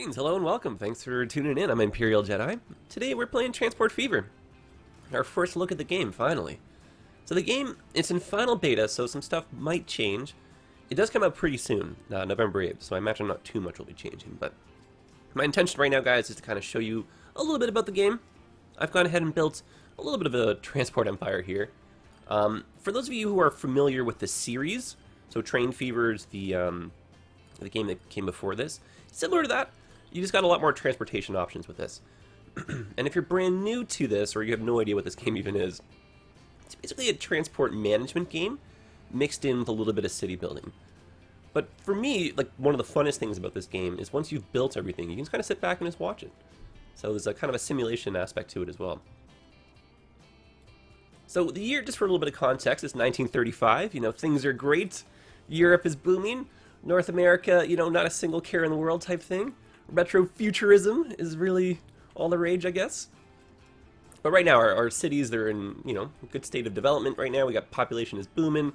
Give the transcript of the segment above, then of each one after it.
Greetings, hello, and welcome. Thanks for tuning in. I'm Imperial Jedi. Today we're playing Transport Fever. Our first look at the game, finally. So the game, it's in final beta, so some stuff might change. It does come out pretty soon, November 8th, so I imagine not too much will be changing. But my intention right now, guys, is to kind of show you a little bit about the game. I've gone ahead and built a little bit of a transport empire here. For those of you who are familiar with the series, so Train Fever's the game that came before this, similar to that, you just got a lot more transportation options with this. And if you're brand new to this, or you have no idea what this game even is, it's basically a transport management game mixed in with a little bit of city building. But for me, like, one of the funnest things about this game is once you've built everything, you can just kind of sit back and just watch it. So there's a kind of a simulation aspect to it as well. So the year, just for a little bit of context, is 1935. You know, things are great. Europe is booming. North America, you know, not a single care in the world type thing. Retrofuturism is really all the rage, I guess. But right now, our cities, they're in, you know, a good state of development right now. We got population is booming.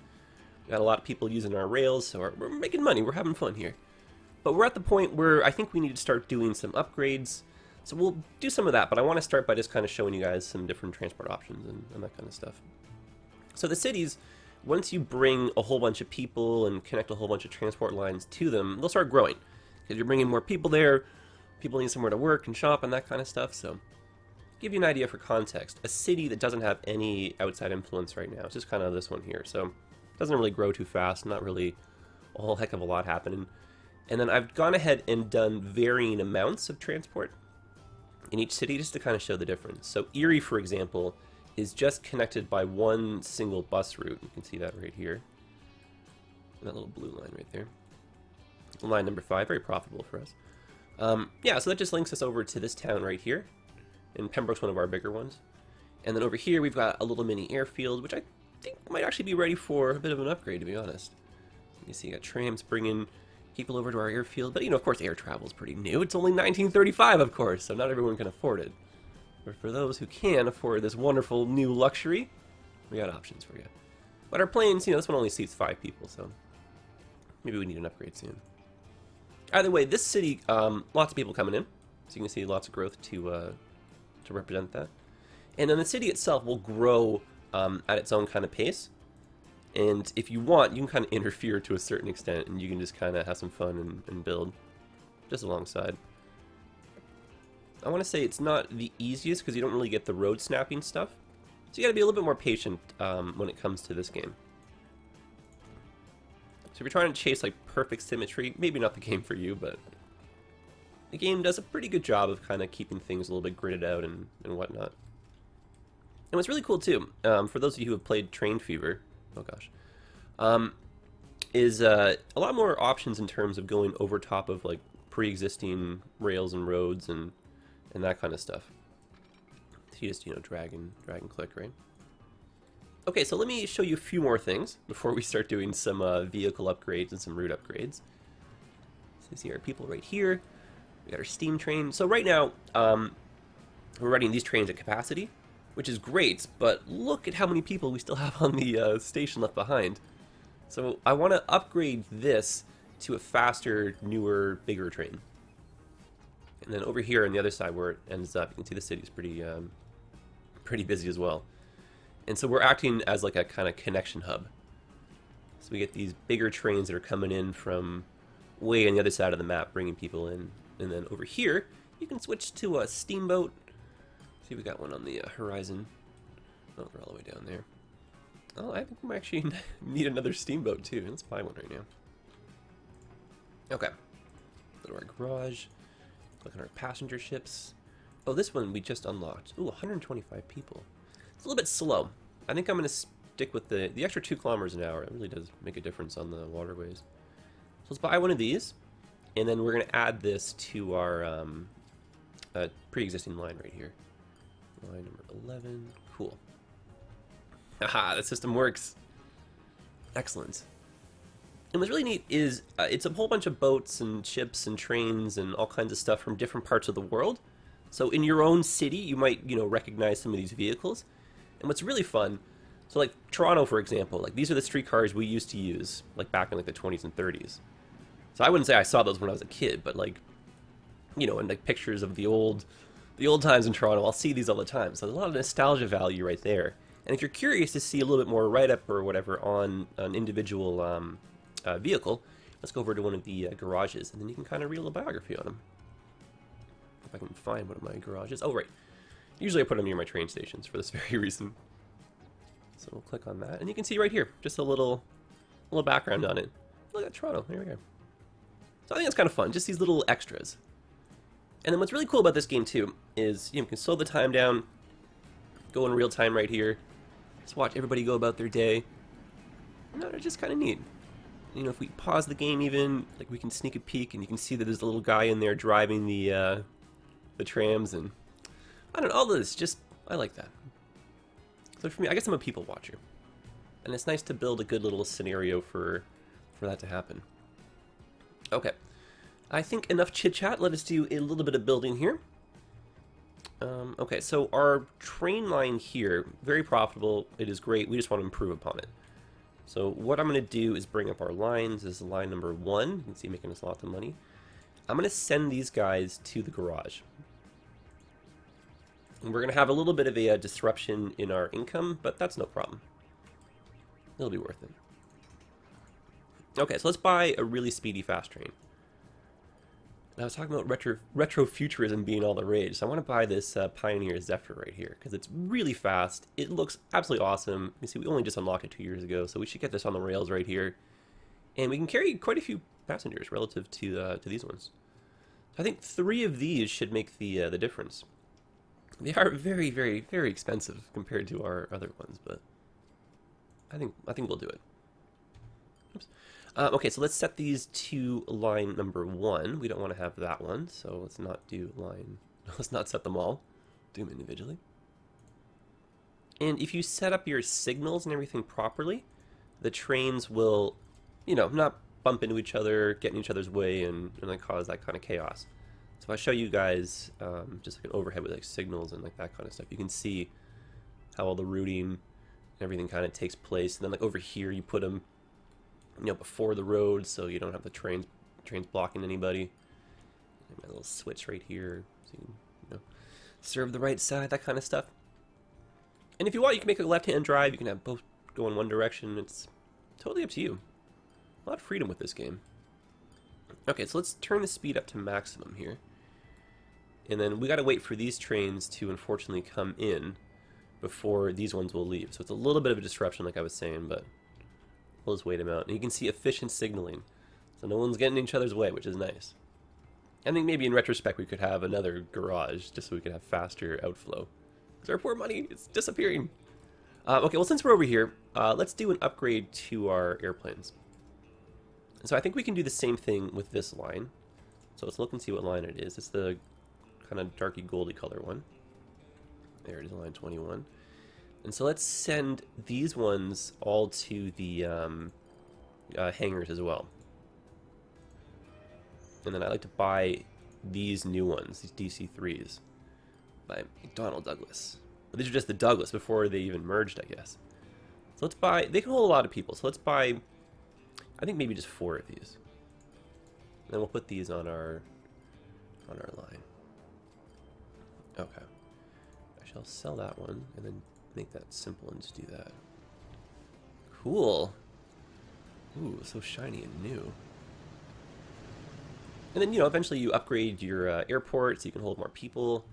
We got a lot of people using our rails, so we're making money. We're having fun here. But we're at the point where I think we need to start doing some upgrades. So we'll do some of that, but I want to start by just kind of showing you guys some different transport options and that kind of stuff. So the cities, once you bring a whole bunch of people and connect a whole bunch of transport lines to them, they'll start growing. Because you're bringing more people there, people need somewhere to work and shop and that kind of stuff. So, to give you an idea for context, a city that doesn't have any outside influence right now, it's just kind of this one here. So, it doesn't really grow too fast, not really a whole heck of a lot happening. And then I've gone ahead and done varying amounts of transport in each city just to kind of show the difference. So, Erie, for example, is just connected by one single bus route. You can see that right here. That little blue line right there. Line number 5, very profitable for us. Yeah, so that just links us over to this town right here. And Pembroke's one of our bigger ones. And then over here we've got a little mini airfield, which I think might actually be ready for a bit of an upgrade, to be honest. You see, you got Trams bringing people over to our airfield. But, you know, of course, air travel is pretty new. It's only 1935, of course, so not everyone can afford it. But for those who can afford this wonderful new luxury, we got options for you. But our planes, you know, this one only seats 5 people, so maybe we need an upgrade soon. Either way, this city, lots of people coming in, so you can see lots of growth to represent that. And then the city itself will grow at its own kind of pace. And if you want, you can kind of interfere to a certain extent, and you can just kind of have some fun and build just alongside. I want to say it's not the easiest because you don't really get the road snapping stuff. So you got to be a little bit more patient when it comes to this game. So if you're trying to chase like perfect symmetry, maybe not the game for you, but the game does a pretty good job of kind of keeping things a little bit gridded out and whatnot. And what's really cool too, for those of you who have played Train Fever, oh gosh, is a lot more options in terms of going over top of like pre-existing rails and roads and that kind of stuff. So you just, you know, drag and click, right? Okay, so let me show you a few more things before we start doing some vehicle upgrades and some route upgrades. So you see our people right here. We got our steam train. So right now, we're running these trains at capacity, which is great, but look at how many people we still have on the station left behind. So I want to upgrade this to a faster, newer, bigger train. And then over here on the other side where it ends up, you can see the city's pretty busy as well. And so we're acting as like a kind of connection hub. So we get these bigger trains that are coming in from way on the other side of the map, bringing people in. And then over here, you can switch to a steamboat. See, we got one on the horizon. Oh, they're all the way down there. Oh, I think we might actually need another steamboat too. Let's buy one right now. Okay. Go to our garage. Click on our passenger ships. Oh, this one we just unlocked. Ooh, 125 people. It's a little bit slow. I think I'm going to stick with the extra 2 kilometers an hour. It really does make a difference on the waterways. So let's buy one of these, and then we're going to add this to our pre-existing line right here. Line number 11. Cool. Haha, the system works. Excellent. And what's really neat is it's a whole bunch of boats and ships and trains and all kinds of stuff from different parts of the world. So in your own city, you might, you know, recognize some of these vehicles. And what's really fun, so like Toronto, for example, like these are the streetcars we used to use, like back in like the 20s and 30s. So I wouldn't say I saw those when I was a kid, but like you know, and like pictures of the old times in Toronto, I'll see these all the time. So there's a lot of nostalgia value right there. And if you're curious to see a little bit more write-up or whatever on an individual vehicle, let's go over to one of the garages, and then you can kind of read a little biography on them. If I can find one of my garages. Oh, right. Usually I put them near my train stations for this very reason. So we'll click on that, and you can see right here, just a little background on it. Look at Toronto. There we go. So I think that's kind of fun, just these little extras. And then what's really cool about this game too is you can slow the time down, go in real time right here, just watch everybody go about their day. And that's just kind of neat. You know, if we pause the game even, like we can sneak a peek and you can see that there's a little guy in there driving the trams, and I don't know, all of this, just, I like that. So for me, I guess I'm a people watcher. And it's nice to build a good little scenario for that to happen. Okay. I think enough chit-chat. Let us do a little bit of building here. Okay, so our train line here, very profitable. It is great. We just want to improve upon it. So what I'm going to do is bring up our lines. This is line number 1. You can see making us lots of money. I'm going to send these guys to the garage. And we're going to have a little bit of a disruption in our income, but that's no problem. It'll be worth it. Okay, so let's buy a really speedy fast train. And I was talking about retrofuturism being all the rage, so I want to buy this Pioneer Zephyr right here, because it's really fast. It looks absolutely awesome. You see, we only just unlocked it 2 years ago, so we should get this on the rails right here. And we can carry quite a few passengers relative to these ones. So I think 3 of these should make the difference. They are very, very, very expensive compared to our other ones, but I think we'll do it. Oops. Okay, so let's set these to line number 1. We don't want to have that one, so let's not do line. Let's not set them all. Do them individually. And if you set up your signals and everything properly, the trains will, you know, not bump into each other, get in each other's way, and like cause that kind of chaos. So if I show you guys just like an overhead with like signals and like that kind of stuff, you can see how all the routing and everything kind of takes place. And then like over here, you put them, you know, before the road, so you don't have the trains blocking anybody. And my little switch right here, so you can, you know, serve the right side, that kind of stuff. And if you want, you can make a left-hand drive. You can have both go in one direction. It's totally up to you. A lot of freedom with this game. Okay, so let's turn the speed up to maximum here. And then we got to wait for these trains to unfortunately come in before these ones will leave. So it's a little bit of a disruption, like I was saying, but we'll just wait them out. And you can see efficient signaling. So no one's getting in each other's way, which is nice. I think maybe in retrospect we could have another garage just so we could have faster outflow. Because our poor money is disappearing. Okay, well, since we're over here, let's do an upgrade to our airplanes. So I think we can do the same thing with this line. So let's look and see what line it is. It's the kind of darky goldy color one. There it is, line 21. And so let's send these ones all to the hangars as well. And then I like to buy these new ones, these DC-3s, by McDonnell Douglas. But these are just the Douglas before they even merged, I guess. So let's buy, they can hold a lot of people, so let's buy, I think maybe just 4 of these. And then we'll put these on our line. Okay. I shall sell that one and then make that simple and just do that. Cool. Ooh, so shiny and new. And then, you know, eventually you upgrade your airport so you can hold more people.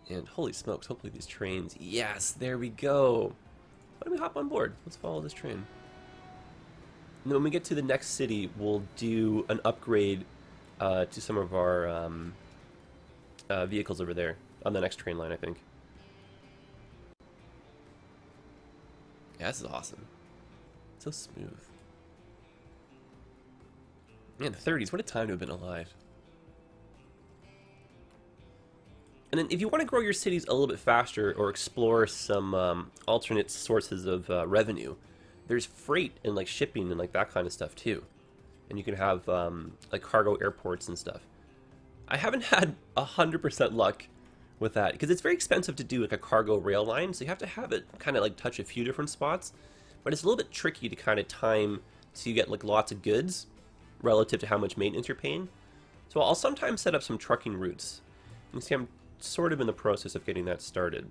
And holy smokes, hopefully these trains, yes, there we go. Why don't we hop on board? Let's follow this train. And then when we get to the next city, we'll do an upgrade to some of our vehicles over there on the next train line, I think. Yeah, this is awesome. So smooth. Man, the 30s, what a time to have been alive. And then if you want to grow your cities a little bit faster or explore some alternate sources of revenue, there's freight and like shipping and like that kind of stuff too. And you can have like cargo airports and stuff. I haven't had 100% luck with that because it's very expensive to do like a cargo rail line, so you have to have it kind of like touch a few different spots. But it's a little bit tricky to kind of time so you get like lots of goods relative to how much maintenance you're paying. So I'll sometimes set up some trucking routes. You can see I'm sort of in the process of getting that started.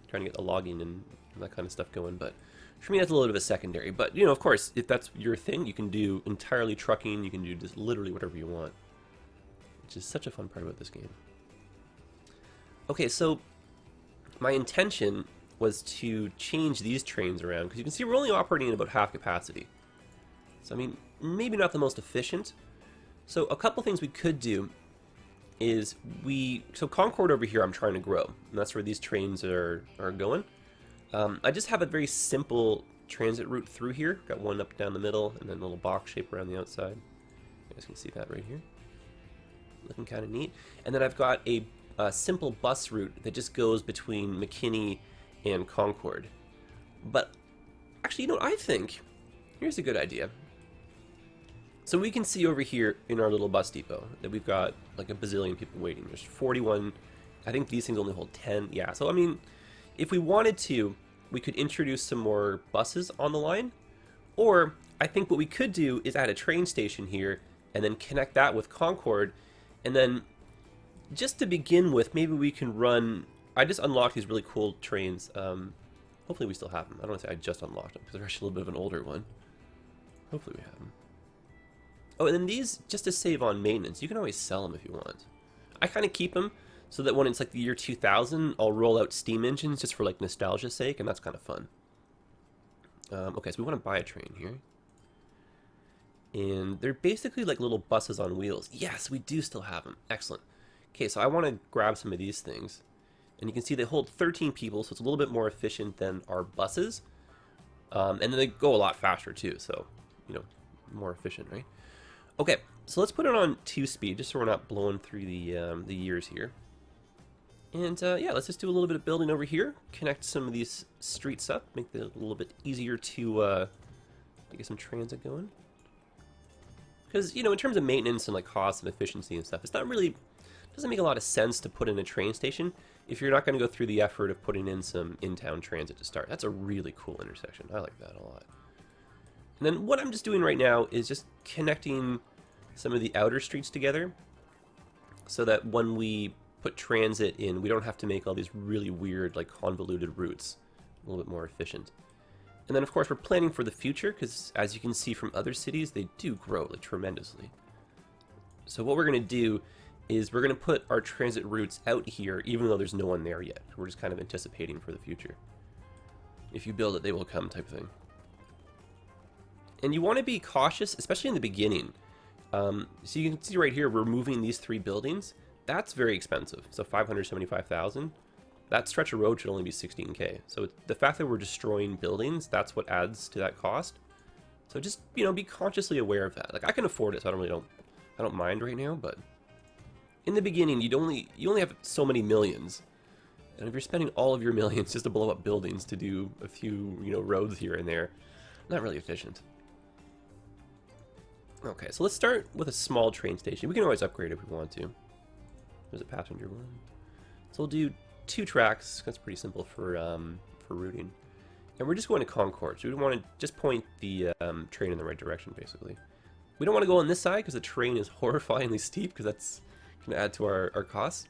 Trying to get the logging and that kind of stuff going, but for me that's a little bit of a secondary. But, you know, of course, if that's your thing, you can do entirely trucking, you can do just literally whatever you want. Which is such a fun part about this game. Okay, so my intention was to change these trains around, because you can see we're only operating at about half capacity. So, I mean, maybe not the most efficient. So a couple things we could do is so Concord over here I'm trying to grow, and that's where these trains are going. I just have a very simple transit route through here. Got one up down the middle, and then a little box shape around the outside. You guys can see that right here. Looking kind of neat. And then I've got a simple bus route that just goes between McKinney and Concord. But actually, you know what I think? Here's a good idea. So we can see over here in our little bus depot that we've got like a bazillion people waiting. There's 41. I think these things only hold 10. Yeah, so I mean, if we wanted to, we could introduce some more buses on the line. Or I think what we could do is add a train station here and then connect that with Concord. And then just to begin with, maybe we can run... I just unlocked these really cool trains. Hopefully we still have them. I don't want to say I just unlocked them, because they're actually a little bit of an older one. Hopefully we have them. Oh, and then these, just to save on maintenance, you can always sell them if you want. I kind of keep them so that when it's like the year 2000, I'll roll out steam engines just for like nostalgia's sake, and that's kind of fun. Okay, so we want to buy a train here. And they're basically like little buses on wheels. Yes, we do still have them. Excellent. Okay, so I want to grab some of these things. And you can see they hold 13 people, so it's a little bit more efficient than our buses. And then they go a lot faster too, so, you know, more efficient, right? Okay, so let's put it on 2-speed, just so we're not blowing through the years here. And yeah, let's just do a little bit of building over here. Connect some of these streets up, make it a little bit easier to get some transit going. Because, you know, in terms of maintenance and like cost and efficiency and stuff, it's not really, doesn't make a lot of sense to put in a train station if you're not going to go through the effort of putting in some in-town transit to start. That's a really cool intersection. I like that a lot. And then what I'm just doing right now is just connecting some of the outer streets together so that when we put transit in, we don't have to make all these really weird, like convoluted routes. A little bit more efficient. And then, of course, we're planning for the future because, as you can see from other cities, they do grow like tremendously. So what we're going to do is we're going to put our transit routes out here, even though there's no one there yet. We're just kind of anticipating for the future. If you build it, they will come type thing. And you want to be cautious, especially in the beginning. So you can see right here, we're moving these 3 buildings. That's very expensive. So 575,000. That stretch of road should only be 16K. So the fact that we're destroying buildings, that's what adds to that cost. So just, you know, be consciously aware of that. Like, I can afford it, so I don't mind right now, but in the beginning, you only have so many millions. And if you're spending all of your millions just to blow up buildings to do a few, you know, roads here and there, not really efficient. Okay, so let's start with a small train station. We can always upgrade if we want to. There's a passenger one. So we'll do 2 tracks. That's pretty simple for routing. And we're just going to Concord, so we want to just point the train in the right direction, basically. We don't want to go on this side because the train is horrifyingly steep, because that's going to add to our costs.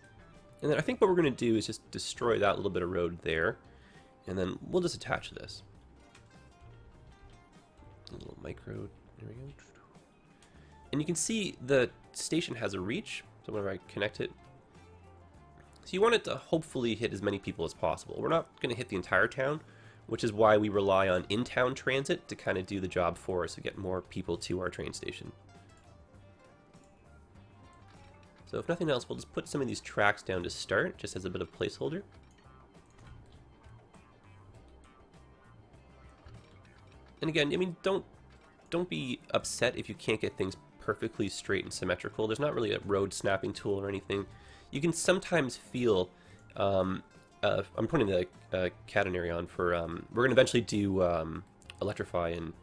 And then I think what we're going to do is just destroy that little bit of road there, and then we'll just attach this. A little micro, there we go. And you can see the station has a reach, so whenever I connect it, so you want it to hopefully hit as many people as possible. We're not going to hit the entire town, which is why we rely on in-town transit to kind of do the job for us to get more people to our train station. So if nothing else, we'll just put some of these tracks down to start, just as a bit of placeholder. And again, I mean, don't be upset if you can't get things perfectly straight and symmetrical. There's not really a road snapping tool or anything. You can sometimes feel, I'm putting the catenary on for, we're going to eventually do electrify and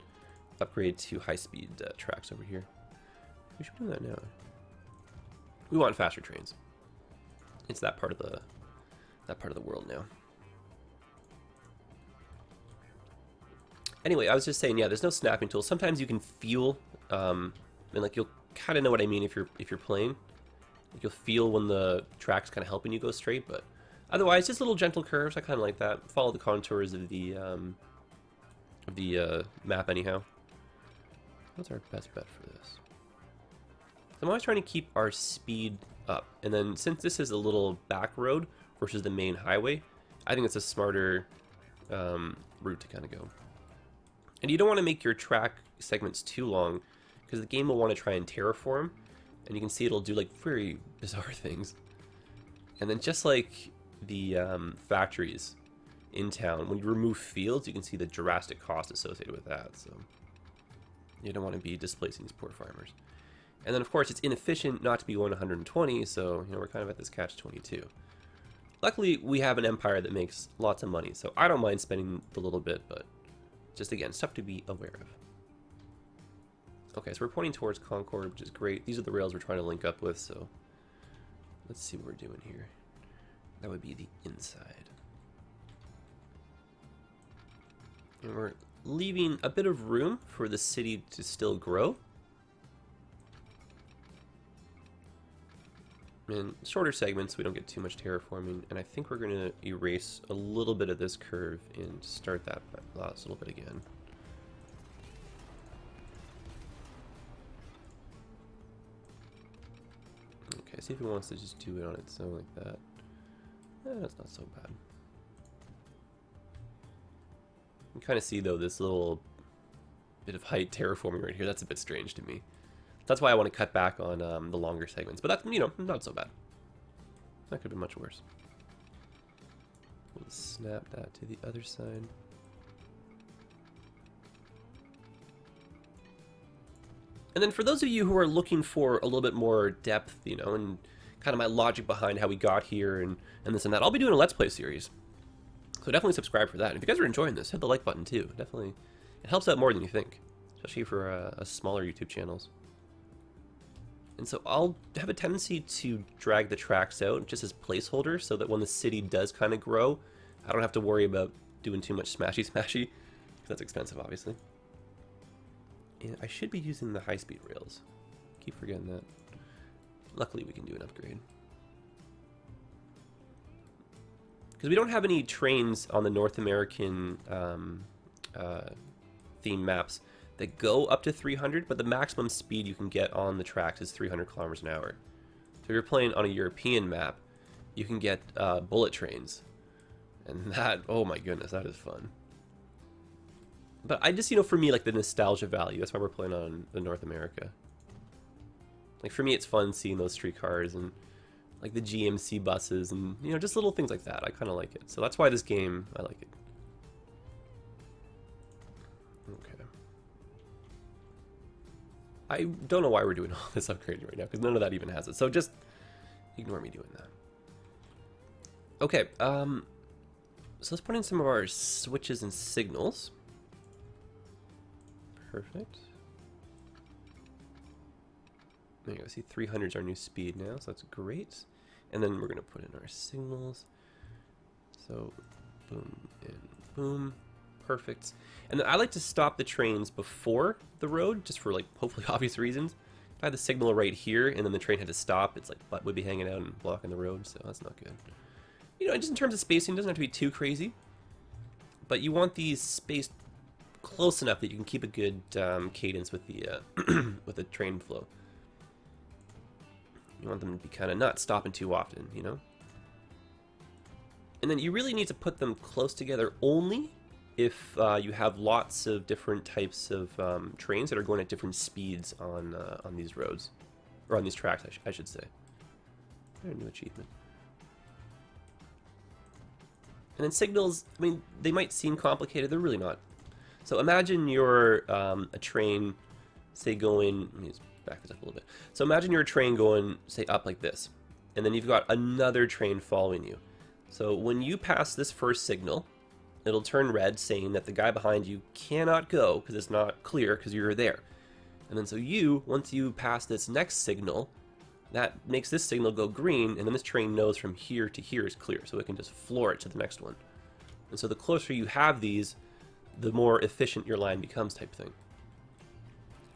upgrade to high-speed tracks over here. We should do that now. We want faster trains. It's that part of the world now. Anyway, I was just saying, yeah, there's no snapping tool. Sometimes you can feel, and like you'll kind of know what I mean if you're playing. Like you'll feel when the track's kind of helping you go straight, but otherwise, just little gentle curves. I kind of like that. Follow the contours of the map anyhow. What's our best bet for this? I'm always trying to keep our speed up, and then since this is a little back road versus the main highway, I think it's a smarter route to kind of go. And you don't want to make your track segments too long, because the game will want to try and terraform, and you can see it'll do like very bizarre things. And then just like the factories in town, when you remove fields, you can see the drastic cost associated with that. So you don't want to be displacing these poor farmers. And then of course it's inefficient not to be going 120, so you know we're kind of at this catch-22. Luckily we have an empire that makes lots of money, so I don't mind spending the little bit, but just again, stuff to be aware of. Okay, so we're pointing towards Concord, which is great. These are the rails we're trying to link up with, so let's see what we're doing here. That would be the inside. And we're leaving a bit of room for the city to still grow. And shorter segments, we don't get too much terraforming, and I think we're going to erase a little bit of this curve and start that last little bit again. Okay, see if it wants to just do it on its own like that. That's not so bad. You can kind of see though this little bit of height terraforming right here. That's a bit strange to me. That's why I want to cut back on the longer segments. But that's, you know, not so bad. That could have been much worse. We'll snap that to the other side. And then for those of you who are looking for a little bit more depth, you know, and kind of my logic behind how we got here and this and that, I'll be doing a Let's Play series. So definitely subscribe for that. And if you guys are enjoying this, hit the like button too. Definitely, it helps out more than you think, especially for smaller YouTube channels. And so I'll have a tendency to drag the tracks out just as placeholders so that when the city does kind of grow, I don't have to worry about doing too much smashy, because that's expensive, obviously. And I should be using the high-speed rails. Keep forgetting that. Luckily, we can do an upgrade. Because we don't have any trains on the North American theme maps that go up to 300, but the maximum speed you can get on the tracks is 300 kilometers an hour. So if you're playing on a European map, you can get bullet trains. And that, oh my goodness, that is fun. But I just, you know, for me, like the nostalgia value, that's why we're playing on the North America. Like for me, it's fun seeing those streetcars and like the GMC buses and, you know, just little things like that. I kind of like it. So that's why this game, I like it. Okay. I don't know why we're doing all this upgrading right now, because none of that even has it. So just ignore me doing that. Okay, so let's put in some of our switches and signals. Perfect. There you go. See, 300 is our new speed now, so that's great. And then we're going to put in our signals. So, boom and boom. Perfect. And then I like to stop the trains before the road, just for, like, hopefully obvious reasons. If I had the signal right here, and then the train had to stop, it's like butt would be hanging out and blocking the road, so that's not good. You know, just in terms of spacing, it doesn't have to be too crazy. But you want these spaced close enough that you can keep a good cadence with the with the train flow. You want them to be kind of not stopping too often, you know? And then you really need to put them close together only if you have lots of different types of trains that are going at different speeds on these roads. Or on these tracks, I should say. A new achievement. And then signals, I mean, they might seem complicated, they're really not. So imagine you're a train, say going, let me just back this up a little bit. So imagine you're a train going, say, up like this. And then you've got another train following you. So when you pass this first signal, it'll turn red saying that the guy behind you cannot go because it's not clear because you're there. And then so you, once you pass this next signal, that makes this signal go green, and then this train knows from here to here is clear, so it can just floor it to the next one. And so the closer you have these, the more efficient your line becomes, type thing.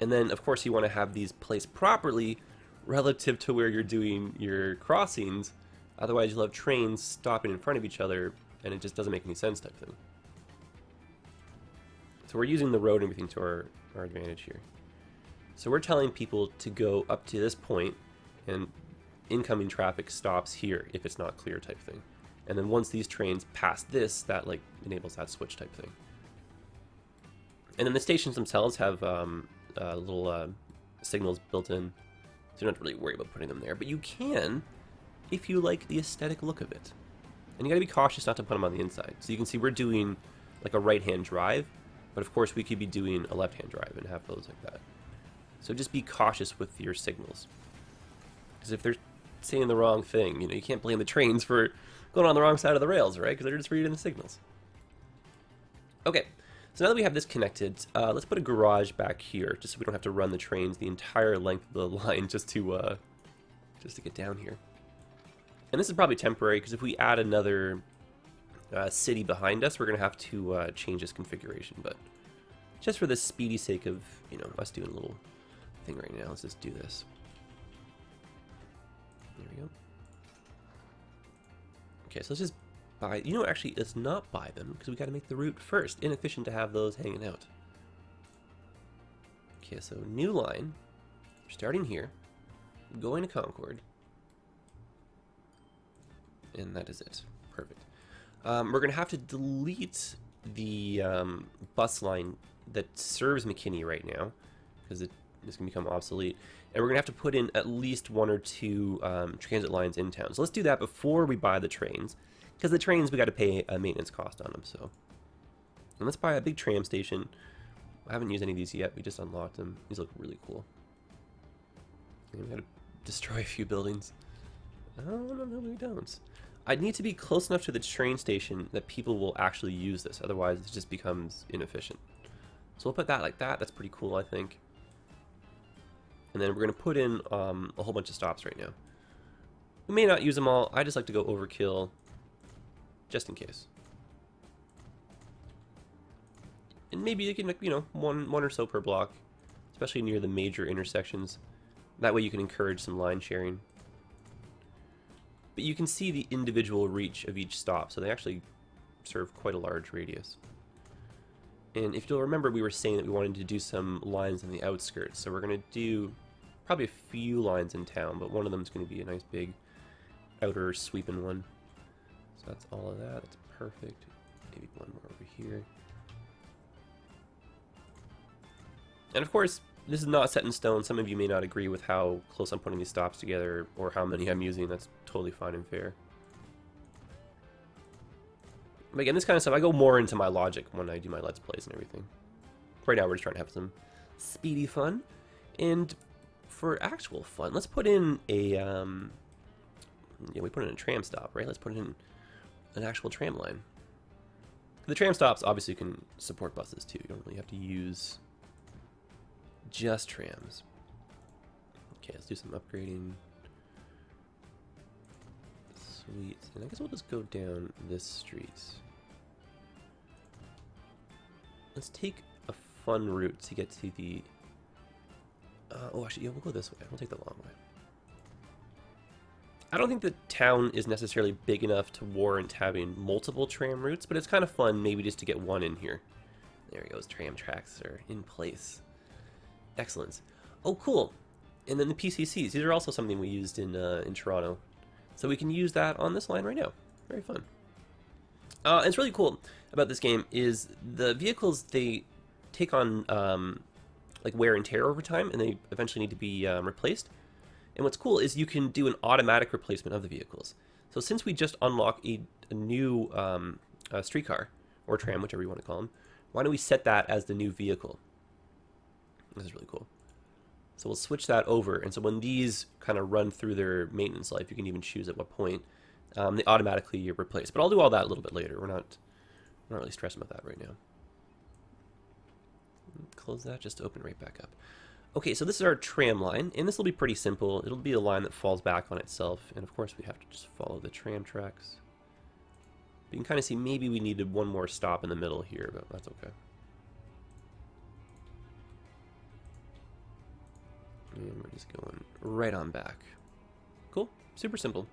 And then, of course, you want to have these placed properly relative to where you're doing your crossings. Otherwise, you'll have trains stopping in front of each other, and it just doesn't make any sense type thing. So we're using the road and everything to our advantage here. So we're telling people to go up to this point, and incoming traffic stops here if it's not clear type thing. And then once these trains pass this, that like enables that switch type thing. And then the stations themselves have little signals built in, so you don't have to really worry about putting them there. But you can, if you like the aesthetic look of it. And you gotta be cautious not to put them on the inside. So you can see we're doing like a right-hand drive, but of course we could be doing a left-hand drive and have those like that. So just be cautious with your signals. Because if they're saying the wrong thing, you know, you can't blame the trains for going on the wrong side of the rails, right? Because they're just reading the signals. Okay, so now that we have this connected, let's put a garage back here, just so we don't have to run the trains the entire length of the line just to get down here. And this is probably temporary, because if we add another city behind us, we're going to have to change this configuration. But just for the speedy sake of, you know, us doing a little thing right now, let's just do this. There we go. Okay, so let's just buy, you know, actually, let's not buy them, because we got to make the route first. Inefficient to have those hanging out. Okay, so new line, starting here, going to Concord, and that is it. Perfect. We're going to have to delete the bus line that serves McKinney right now, because it's going to become obsolete. And we're going to have to put in at least 1 or 2 transit lines in town. So let's do that before we buy the trains, because the trains, we got to pay a maintenance cost on them. So, and let's buy a big tram station. I haven't used any of these yet. We just unlocked them. These look really cool. And we got to destroy a few buildings. Oh, no, we don't. I'd need to be close enough to the train station that people will actually use this. Otherwise, it just becomes inefficient. So we'll put that like that. That's pretty cool, I think. And then we're going to put in a whole bunch of stops right now. We may not use them all. I just like to go overkill, just in case. And maybe you can, you know, one or so per block, especially near the major intersections. That way you can encourage some line sharing. But you can see the individual reach of each stop, so they actually serve quite a large radius. And if you'll remember, we were saying that we wanted to do some lines on the outskirts, so we're going to do probably a few lines in town, but one of them is going to be a nice big outer sweeping one. So that's all of that. That's perfect. Maybe one more over here. And of course, this is not set in stone. Some of you may not agree with how close I'm putting these stops together or how many I'm using. That's totally fine and fair. But again, this kind of stuff, I go more into my logic when I do my Let's Plays and everything. Right now, we're just trying to have some speedy fun. And for actual fun, let's put in a, yeah, we put in a tram stop, right? Let's put in an actual tram line. The tram stops obviously can support buses too. You don't really have to use just trams. Okay, let's do some upgrading. Sweet. And I guess we'll just go down this street. Let's take a fun route to get to the... oh, actually, yeah, we'll go this way. We'll take the long way. I don't think the town is necessarily big enough to warrant having multiple tram routes, but it's kind of fun maybe just to get one in here. There he goes. Tram tracks are in place. Excellent. Oh, cool. And then the PCCs. These are also something we used in Toronto. So we can use that on this line right now. Very fun. And it's really cool about this game is the vehicles, they take on like wear and tear over time, and they eventually need to be replaced. And what's cool is you can do an automatic replacement of the vehicles. So since we just unlock a new streetcar, or tram, whichever you want to call them, why don't we set that as the new vehicle? This is really cool. So we'll switch that over, and so when these kind of run through their maintenance life, you can even choose at what point they automatically replace. But I'll do all that a little bit later. We're not really stressed about that right now. Close that just to open right back up. Okay, so this is our tram line, and this will be pretty simple. It'll be a line that falls back on itself, and of course we have to just follow the tram tracks. You can kind of see maybe we needed one more stop in the middle here, but that's okay. And we're just going right on back. Cool. Super simple.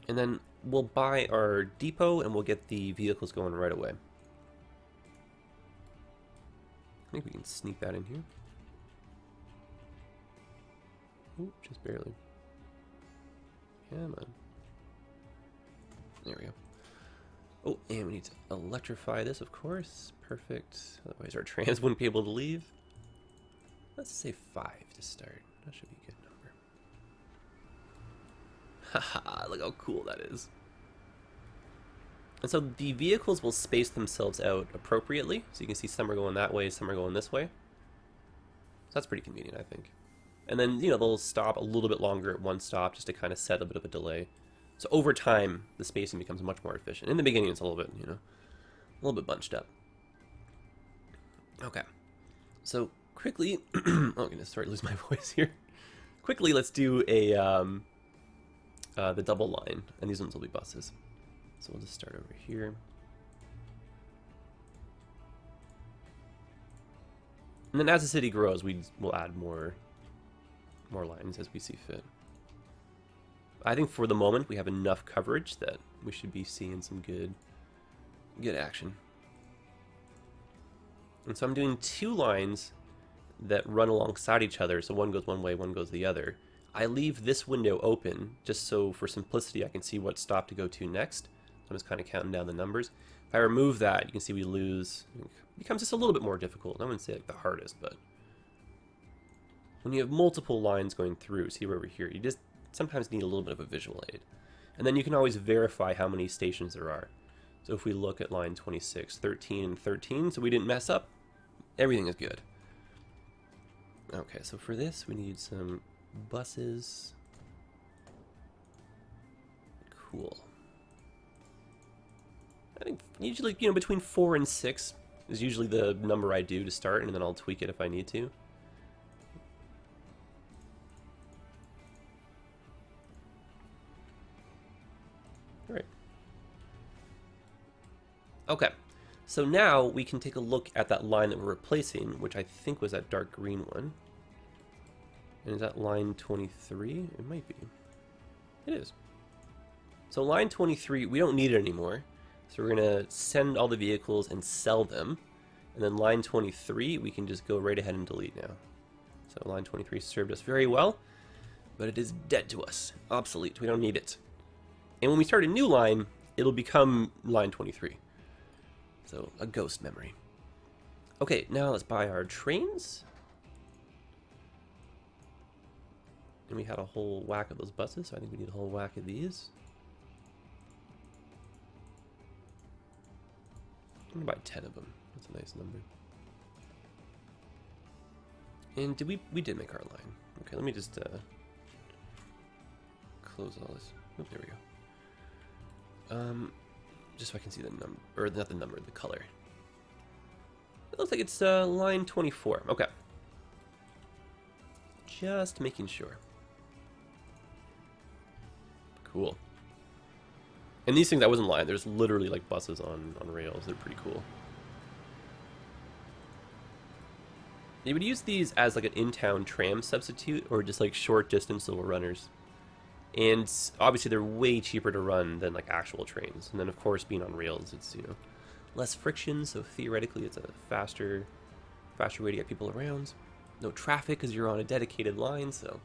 And then we'll buy our depot and we'll get the vehicles going right away. I think we can sneak that in here. Ooh, just barely. Come on. There we go. Oh, and we need to electrify this, of course. Perfect. Otherwise our trams wouldn't be able to leave. Let's say 5 to start. That should be a good number. Haha, look how cool that is. And so the vehicles will space themselves out appropriately. So you can see some are going that way, some are going this way. So that's pretty convenient, I think. And then, you know, they'll stop a little bit longer at one stop just to kind of set a bit of a delay. So over time, the spacing becomes much more efficient. In the beginning, it's a little bit, you know, a little bit bunched up. Okay. So quickly, oh goodness, sorry to lose my voice here. Quickly, let's do a the double line, and these ones will be buses. So we'll just start over here. And then as the city grows, we'll add more lines as we see fit. I think for the moment we have enough coverage that we should be seeing some good action. And so I'm doing 2 lines that run alongside each other, so one goes one way, one goes the other. I leave this window open just so for simplicity I can see what stop to go to next. I'm just kind of counting down the numbers. If I remove that, you can see we lose. It becomes just a little bit more difficult. I wouldn't say like the hardest, but when you have multiple lines going through, see over here, you just sometimes need a little bit of a visual aid. And then you can always verify how many stations there are. So if we look at line 26, 13, and 13, so we didn't mess up, everything is good. Okay, so for this, we need some buses. Cool. I think usually, you know, between 4 and 6 is usually the number I do to start, and then I'll tweak it if I need to. All right. Okay, so now we can take a look at that line that we're replacing, which I think was that dark green one. And is that line 23? It might be. It is. So line 23, we don't need it anymore. So we're going to send all the vehicles and sell them. And then line 23, we can just go right ahead and delete now. So line 23 served us very well, but it is dead to us. Obsolete. We don't need it. And when we start a new line, it'll become line 23. So a ghost memory. Okay, now let's buy our trains. And we had a whole whack of those buses, so I think we need a whole whack of these. I'm gonna buy 10 of them. That's a nice number. And did we did make our line. Okay, let me just close all this. Oh, there we go. Just so I can see the number, or not the number, the color. It looks like it's line 24. Okay. Just making sure. Cool. And these things, I wasn't lying. There's literally like buses on rails. They're pretty cool. You would use these as like an in-town tram substitute, or just like short distance little runners. And obviously they're way cheaper to run than like actual trains. And then of course being on rails, it's, you know, less friction, so theoretically it's a faster way to get people around. No traffic because you're on a dedicated line, so.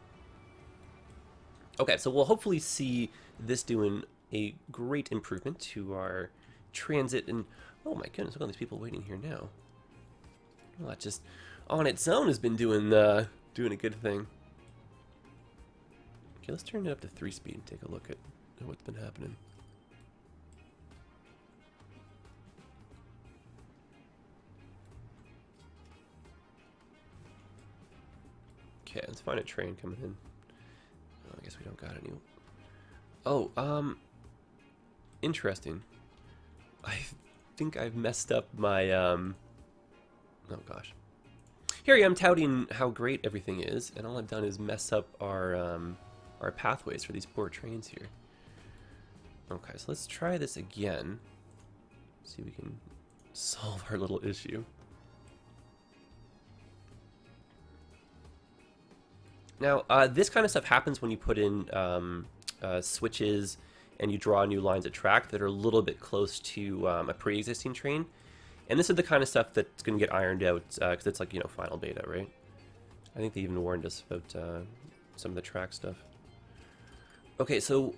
Okay, so we'll hopefully see this doing a great improvement to our transit. And oh my goodness, look at all these people waiting here now. Well, that just on its own has been doing a good thing. Okay, let's turn it up to 3-speed and take a look at what's been happening. Okay, let's find a train coming in. Oh, I guess we don't got any. Oh, interesting. I think I've messed up my, oh gosh. Here I am touting how great everything is, and all I've done is mess up our pathways for these poor trains here. Okay, so let's try this again. See if we can solve our little issue. Now, this kind of stuff happens when you put in switches and you draw new lines of track that are a little bit close to a pre-existing train. And this is the kind of stuff that's going to get ironed out because it's like, you know, final beta, right? I think they even warned us about some of the track stuff. Okay, so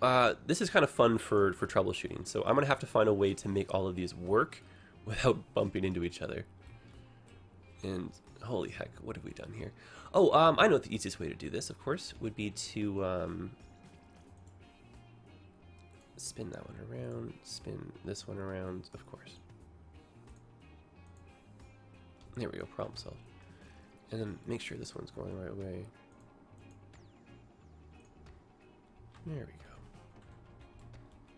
this is kind of fun for troubleshooting. So I'm going to have to find a way to make all of these work without bumping into each other. And holy heck, what have we done here? Oh, I know the easiest way to do this, of course, would be to spin that one around, spin this one around, of course. There we go, problem solved. And then make sure this one's going the right way. There we go.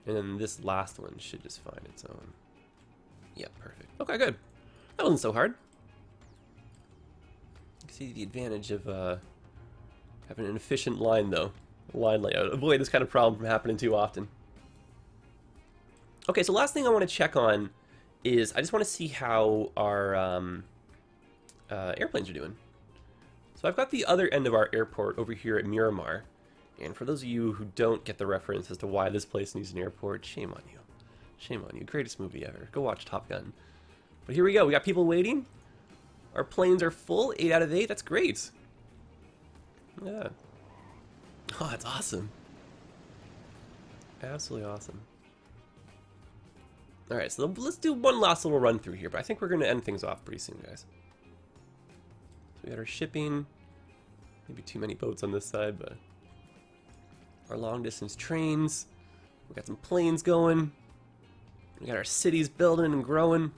And then this last one should just find its own. Yeah, perfect. Okay, good. That wasn't so hard. You can see the advantage of having an efficient line, though. Line layout. Avoid this kind of problem from happening too often. Okay, so last thing I want to check on is I just want to see how our airplanes are doing. So I've got the other end of our airport over here at Miramar. And for those of you who don't get the reference as to why this place needs an airport, shame on you. Shame on you. Greatest movie ever. Go watch Top Gun. But here we go. We got people waiting. Our planes are full. 8 out of 8. That's great. Yeah. Oh, that's awesome. Absolutely awesome. Alright, so let's do one last little run through here. But I think we're going to end things off pretty soon, guys. So we got our shipping. Maybe too many boats on this side, but... our long-distance trains. We got some planes going. We got our cities building and growing.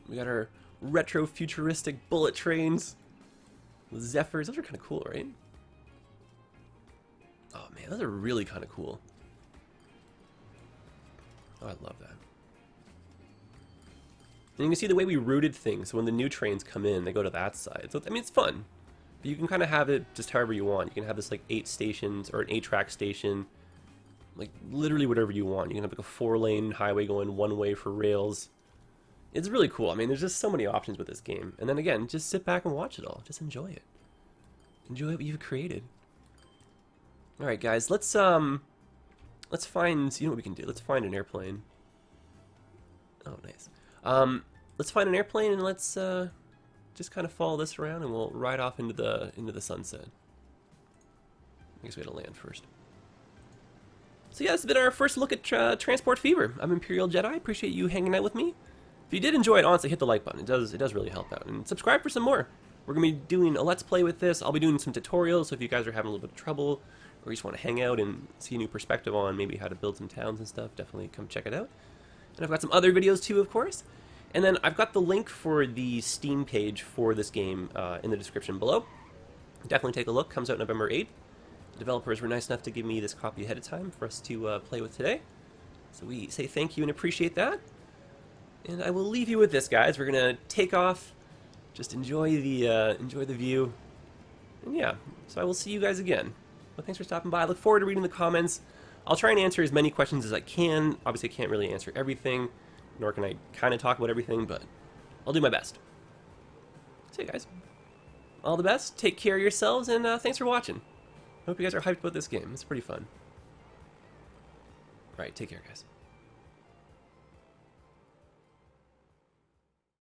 We got our retro-futuristic bullet trains. The Zephyrs. Those are kind of cool, right? Oh, man. Those are really kind of cool. Oh, I love that. And you can see the way we routed things. So when the new trains come in, they go to that side. So, I mean, it's fun. But you can kind of have it just however you want. You can have this like 8 stations or an 8-track station, like literally whatever you want. You can have like a 4-lane highway going one way for rails. It's really cool. I mean, there's just so many options with this game. And then again, just sit back and watch it all. Just enjoy it. Enjoy what you've created. All right, guys. Let's find. You know what we can do? Let's find an airplane. Oh, nice. Let's find an airplane and let's just kind of follow this around, and we'll ride off into the sunset. I guess we gotta land first. So yeah, this has been our first look at Transport Fever. I'm Imperial Jedi. Appreciate you hanging out with me. If you did enjoy it, honestly, hit the like button. It does really help out. And subscribe for some more. We're gonna be doing a Let's Play with this. I'll be doing some tutorials, so if you guys are having a little bit of trouble, or you just want to hang out and see a new perspective on maybe how to build some towns and stuff, definitely come check it out. And I've got some other videos too, of course. And then I've got the link for the Steam page for this game in the description below. Definitely take a look. Comes out November 8th. The developers were nice enough to give me this copy ahead of time for us to play with today. So we say thank you and appreciate that. And I will leave you with this, guys. We're gonna take off. Just enjoy the view. And yeah, so I will see you guys again. Well, thanks for stopping by. I look forward to reading the comments. I'll try and answer as many questions as I can. Obviously, I can't really answer everything, nor can I kind of talk about everything, but I'll do my best. See you guys. All the best. Take care of yourselves, and thanks for watching. I hope you guys are hyped about this game. It's pretty fun. All right, take care, guys.